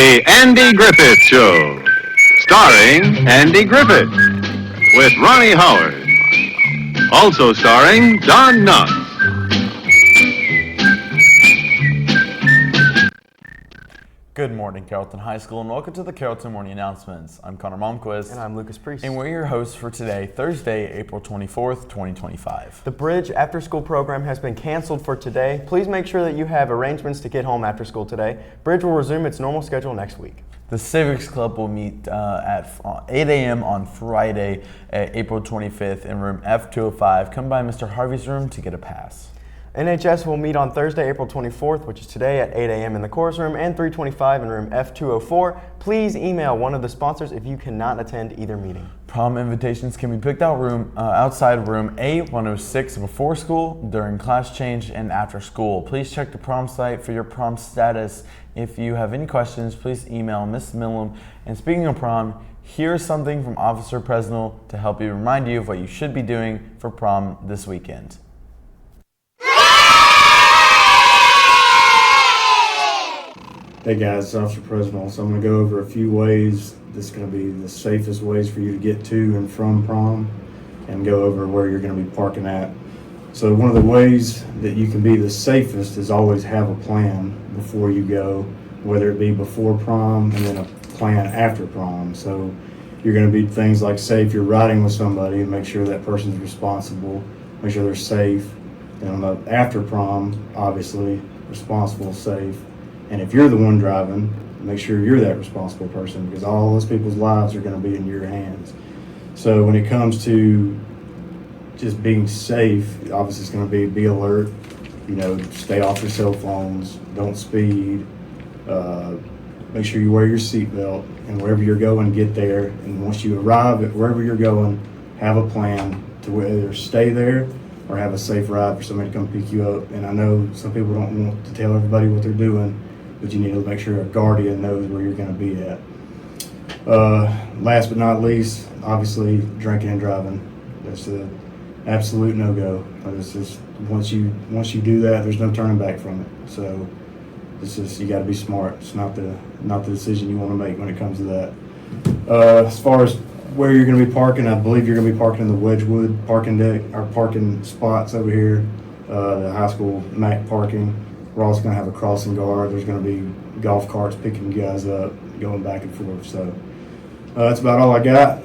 The Andy Griffith Show, starring Andy Griffith, with Ronnie Howard. Also starring Don Knotts. Good morning, Carrollton High School, and welcome to the Carrollton Morning Announcements. I'm Connor Malmquist. And I'm Lucas Priest. And we're your hosts for today, Thursday, April 24th, 2025. The Bridge After School program has been canceled for today. Please make sure that you have arrangements to get home after school today. Bridge will resume its normal schedule next week. The Civics Club will meet at 8 a.m. on Friday, April 25th in room F205. Come by Mr. Harvey's room to get a pass. NHS will meet on Thursday, April 24th, which is today at 8 a.m. in the chorus room and 325 in room F204. Please email one of the sponsors if you cannot attend either meeting. Prom invitations can be picked out outside room A106 before school, during class change, and after school. Please check the prom site for your prom status. If you have any questions, please email Ms. Millum. And speaking of prom, here's something from Officer Presnell to help you remind you of what you should be doing for prom this weekend. Hey guys, it's Officer Presnell. So I'm going to go over a few ways that's going to be the safest ways for you to get to and from prom, and go over where you're going to be parking at. So one of the ways that you can be the safest is always have a plan before you go, whether it be before prom and then a plan after prom. So you're going to be things like, say if you're riding with somebody, make sure that person's responsible, make sure they're safe. And on the after prom, obviously responsible, safe. And if you're the one driving, make sure you're that responsible person, because all those people's lives are going to be in your hands. So when it comes to just being safe, obviously it's going to be alert, stay off your cell phones, don't speed, make sure you wear your seatbelt, and wherever you're going, get there. And once you arrive at wherever you're going, have a plan to either stay there or have a safe ride for somebody to come pick you up. And I know some people don't want to tell everybody what they're doing, but you need to make sure a guardian knows where you're going to be at. Last but not least, obviously drinking and driving. That's an absolute no-go. It's just once you do that, there's no turning back from it. So it's just, you got to be smart. It's not the decision you want to make when it comes to that. As far as where you're going to be parking, I believe you're going to be parking in the Wedgwood parking deck, or parking spots over here, the high school MAC parking. We're also going to have a crossing guard. There's going to be golf carts picking you guys up, going back and forth. So that's about all I got.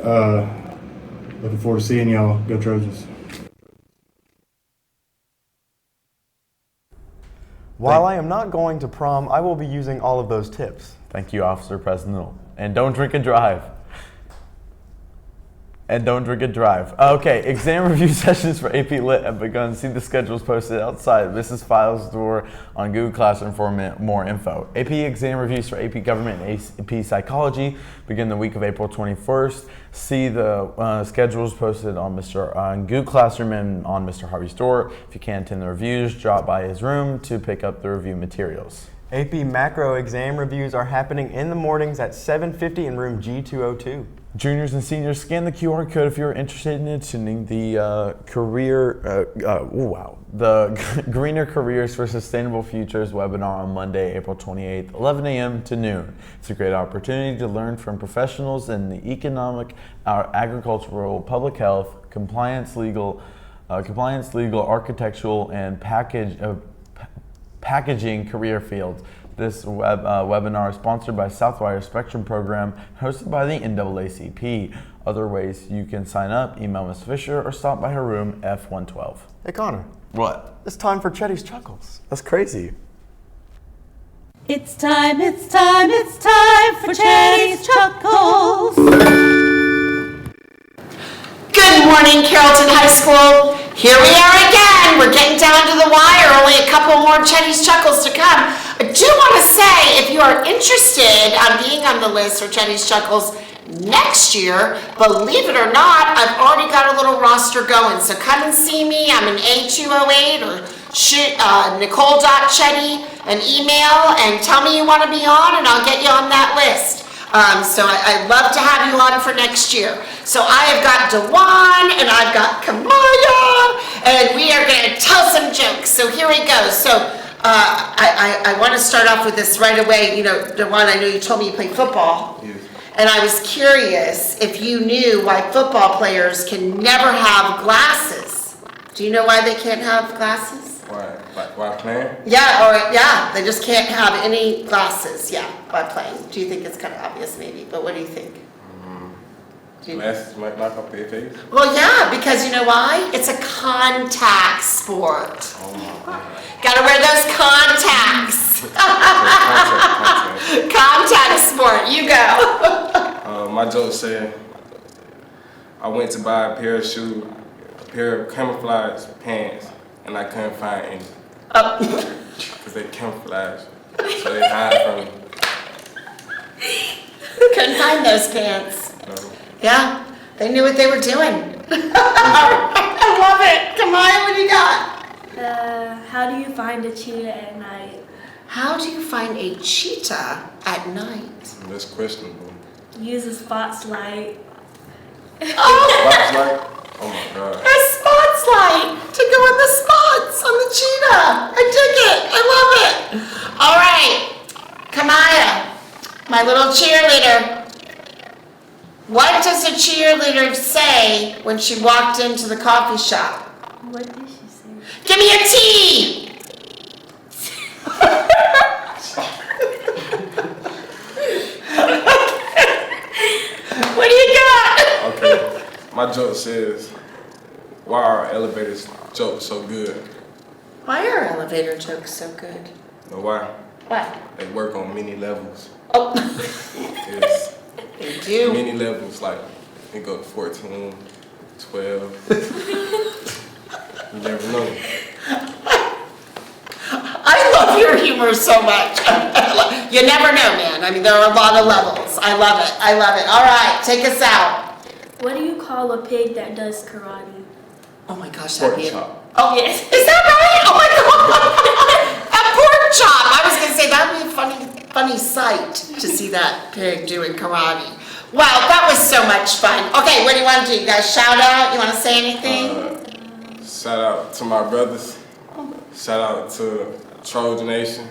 Looking forward to seeing y'all. Go Trojans. While I am not going to prom, I will be using all of those tips. Thank you, Officer Presnell. And don't drink and drive. Okay, exam review sessions for AP Lit have begun. See the schedules posted outside Mrs. Files' door on Google Classroom for more info. AP exam reviews for AP Government and AP Psychology begin the week of April 21st. See the schedules posted on Google Classroom and on Mr. Harvey's door. If you can't attend the reviews, drop by his room to pick up the review materials. AP Macro exam reviews are happening in the mornings at 7:50 in room G202. Juniors and seniors, scan the QR code if you're interested in attending the the Greener Careers for Sustainable Futures webinar on Monday, April 28th, 11 a.m. to noon. It's a great opportunity to learn from professionals in the economic, agricultural, public health, compliance, legal, architectural, and packaging career fields. This webinar is sponsored by Southwire Spectrum Program, hosted by the NAACP. Other ways you can sign up: email Ms. Fisher or stop by her room F112. Hey Connor. What? It's time for Chetty's Chuckles. That's crazy. It's time for Chetty's Chuckles. Good morning, Carrollton High School. Here we are again. We're getting down to the wire. Only a couple more Chetty's Chuckles to come. I do want to say, if you are interested on being on the list for Chetty's Chuckles next year, believe it or not, I've already got a little roster going. So come and see me. I'm an A208, or shoot Nicole.Chetty an email and tell me you want to be on, and I'll get you on that list. So I'd love to have you on for next year. So I have got Dewan and I've got Kamaya, and we are going to tell some jokes. So here we go. So I want to start off with this right away. You know, Dewan, I know you told me you played football. Yes. And I was curious if you knew why football players can never have glasses. Do you know why they can't have glasses? Why playing? Yeah, they just can't have any glasses, by playing. Do you think it's kind of obvious maybe, but what do you think? Glasses might knock off their face. Well, yeah, because you know why? It's a contact sport. Oh my God. Gotta wear those contacts. Contact sport, you go. My joke said, I went to buy a pair of camouflage pants, and I couldn't find any. Because they camouflage, so they hide from me. Couldn't find those pants. No. Yeah, they knew what they were doing. I love it. Come on, what do you got? How do you find a cheetah at night? How do you find a cheetah at night? That's questionable. Use a spotlight. Spotlight? Oh my God. A spots light to go in the spots on the cheetah. I dig it. I love it. All right, Kamaya, my little cheerleader. What does a cheerleader say when she walked into the coffee shop? What did she say? Give me a tea! What do you got? Okay, my joke says, why are elevators jokes so good? Why are elevator jokes so good? You know why? What? They work on many levels. Oh, Yes. they do. Many levels, like they go to 14, 12. You never know. I love your humor so much. You never know, man. I mean, there are a lot of levels. I love it. I love it. All right, take us out. What do you call a pig that does karate? Oh my gosh, that'd Pork be chop. Oh, yes. Is that right? Oh my God. A pork chop. I was going to say that would be a funny sight to see that pig doing karate. Wow, that was so much fun. Okay, what do you want to do? You guys shout out? You want to say anything? Shout out to my brothers. Shout out to Trojan Nation.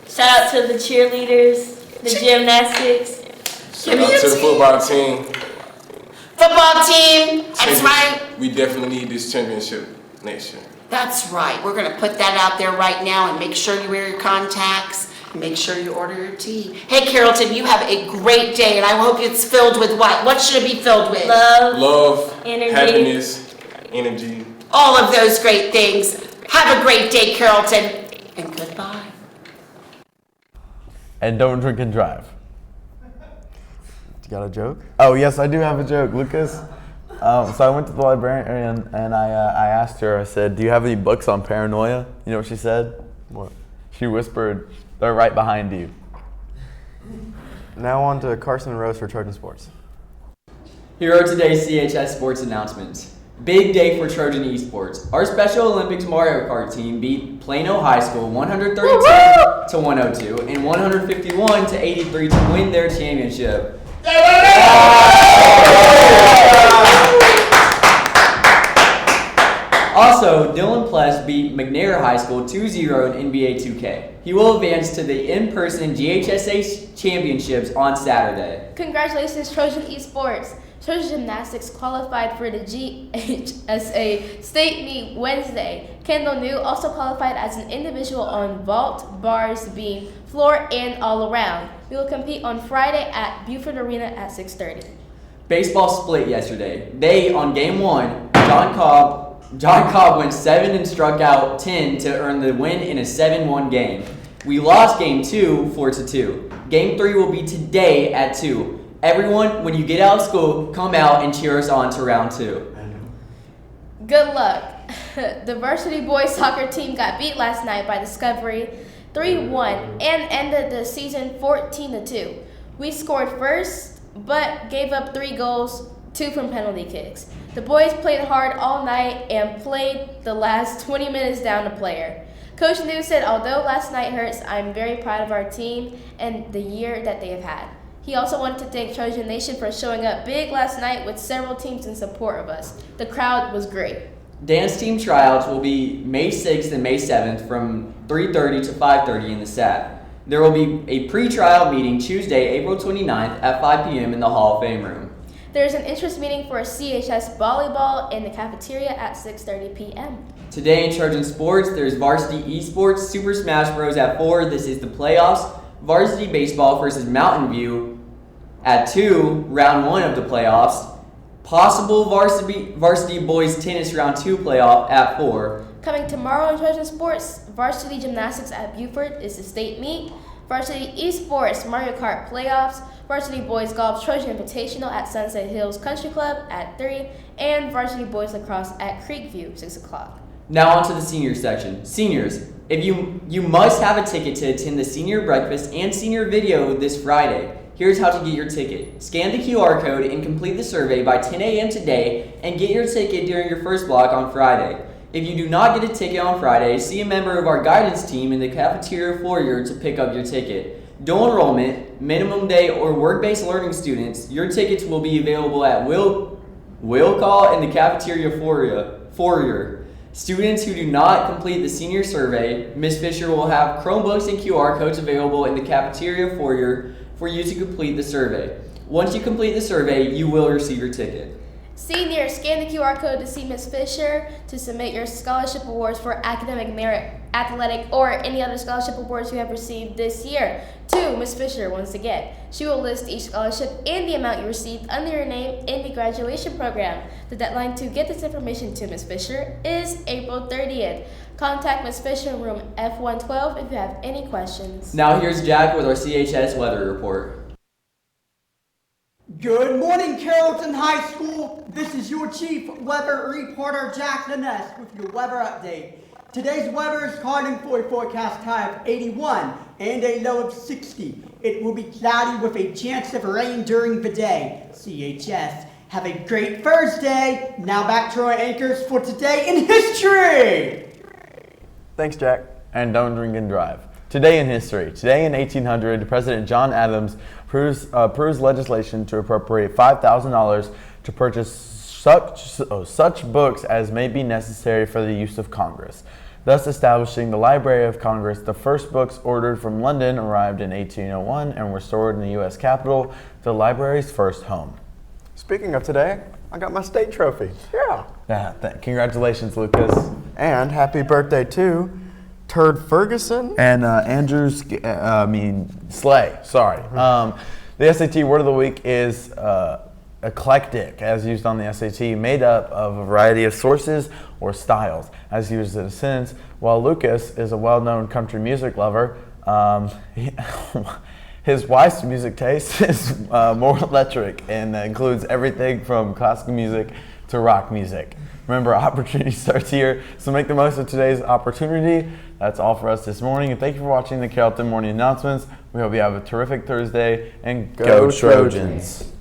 Shout out to the cheerleaders, the gymnastics. Shout out to the football team. Football team. That's right. We definitely need this championship next year. That's right. We're going to put that out there right now and make sure you wear your contacts. Make sure you order your tea. Hey, Carrollton, you have a great day, and I hope it's filled with what? What should it be filled with? Love, energy, happiness, energy. All of those great things. Have a great day, Carrollton, and goodbye. And don't drink and drive. You got a joke? Oh, yes, I do have a joke, Lucas. So I went to the librarian and I asked her, I said, do you have any books on paranoia? You know what she said? What? She whispered, they're right behind you. Now on to Carson and Rose for Trojan Sports. Here are today's CHS sports announcements. Big day for Trojan Esports. Our Special Olympics Mario Kart team beat Plano High School 132 to 102 and 151 to 83 to win their championship. Also, Dylan Pless beat McNair High School 2-0 in NBA 2K. He will advance to the in-person GHSA championships on Saturday. Congratulations, Trojan Esports. Trojan Gymnastics qualified for the GHSA state meet Wednesday. Kendall New also qualified as an individual on vault, bars, beam, floor, and all around. We will compete on Friday at Buford Arena at 6:30. Baseball split yesterday. They, on game 1, John Cobb went 7 and struck out 10 to earn the win in a 7-1 game. We lost game 2, 4-2. Game 3 will be today at 2. Everyone, when you get out of school, come out and cheer us on to round 2. Good luck. The varsity boys soccer team got beat last night by Discovery 3-1 and ended the season 14-2. We scored first, but gave up 3 goals, 2 from penalty kicks. The boys played hard all night and played the last 20 minutes down a player. Coach New said, although last night hurts, I'm very proud of our team and the year that they have had. He also wanted to thank Trojan Nation for showing up big last night with several teams in support of us. The crowd was great. Dance team tryouts will be May 6th and May 7th from 3:30 to 5:30 in the SAT. There will be a pre-trial meeting Tuesday, April 29th at 5 p.m. in the Hall of Fame room. There's an interest meeting for CHS volleyball in the cafeteria at 6:30 p.m. Today in Trojan Sports, there's varsity esports Super Smash Bros. At 4. This is the playoffs. Varsity baseball versus Mountain View at 2, round 1 of the playoffs. Possible varsity boys tennis round 2 playoff at 4. Coming tomorrow in Trojan Sports, varsity gymnastics at Buford is the state meet. Varsity esports Mario Kart playoffs. Varsity boys golf Trojan Invitational at Sunset Hills Country Club at 3. And varsity boys lacrosse at Creekview, 6 o'clock. Now on to the senior section. Seniors, if you must have a ticket to attend the senior breakfast and senior video this Friday. Here's how to get your ticket. Scan the QR code and complete the survey by 10 a.m. today and get your ticket during your first block on Friday. If you do not get a ticket on Friday, see a member of our guidance team in the cafeteria foyer to pick up your ticket. Dual enrollment, minimum day, or work-based learning students, your tickets will be available at will call in the cafeteria foyer. Students who do not complete the senior survey, Ms. Fisher will have Chromebooks and QR codes available in the cafeteria foyer for you to complete the survey. Once you complete the survey, you will receive your ticket. Seniors, scan the QR code to see Ms. Fisher to submit your scholarship awards for academic merit, athletic, or any other scholarship awards you have received this year. To Ms. Fisher once again. She will list each scholarship and the amount you received under your name in the graduation program. The deadline to get this information to Ms. Fisher is April 30th. Contact Ms. Fisher in room F112 if you have any questions. Now here's Jack with our CHS weather report. Good morning, Carrollton High School. This is your chief weather reporter, Jack Liness, with your weather update. Today's weather is calling for a forecast high of 81 and a low of 60. It will be cloudy with a chance of rain during the day. CHS, have a great Thursday. Now back to our anchors for Today in History. Thanks, Jack. And don't drink and drive. Today in history. Today in 1800, President John Adams approves legislation to appropriate $5,000 to purchase such books as may be necessary for the use of Congress, thus establishing the Library of Congress. The first books ordered from London arrived in 1801 and were stored in the U.S. Capitol, the library's first home. Speaking of today, I got my state trophy. Yeah. Congratulations, Lucas. And happy birthday to Turd Ferguson. And Slay, sorry. The SAT word of the week is eclectic, as used on the SAT, made up of a variety of sources or styles, as used in a sentence. While Lucas is a well-known country music lover, his wife's music taste is more electric and includes everything from classical music to rock music. Remember, opportunity starts here, so make the most of today's opportunity. That's all for us this morning, and thank you for watching the Carrollton Morning Announcements. We hope you have a terrific Thursday, and go Trojans!